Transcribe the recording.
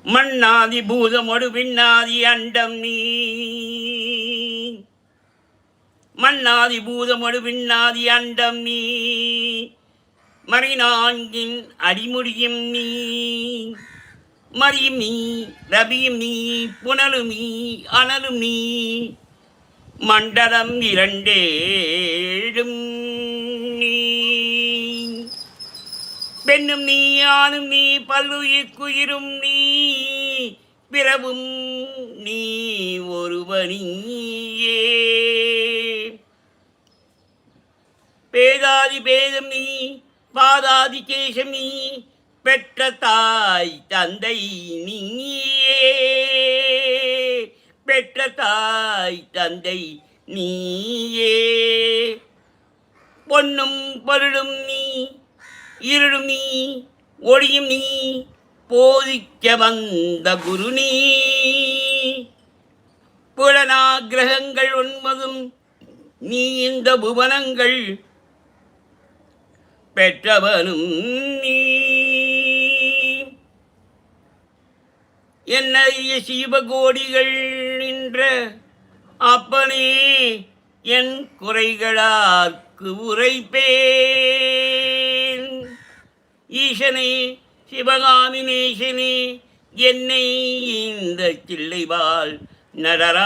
மண்ணாதி பூதமொடு விண்ணாதி அண்டம் நீ. மண்ணாதி பூதமொடு விண்ணாதி அண்டம் நீ. மறைநான்கின் அடிமுடியும் நீ. மறியும் நீ, ரபியும் நீ, புனலும் நீ, அனலும் நீ. மண்டலம் இரண்டேழும் நீ. பெண்ணும் நீ, ஆணும் நீ, பல்லுயிர்க்குயிரும் நீ. பிறவும் நீ ஒருவனியே. பேதாதி பேதம் நீ, பாதாதி கேசம் நீ. பெற்ற தாய் தந்தை நீயே. பெற்ற தாய் தந்தை நீயே. பொன்னும் பொருளும் நீ, இருளும் நீ, ஒளியும் நீ. போதிக்க வந்த குரு நீ. புலனாகிரகங்கள் 9 நீ. இந்த புவனங்கள் பெற்றவனும் நீ. என்னறிய சீவகோடிகள் நின்ற அப்பனே, என் குறைகளாக்கு உரைப்பேன். ஈசனே, சிவகாமி நேசனே, என்னை இந்த கிள்ளைவாள் நடராயனே.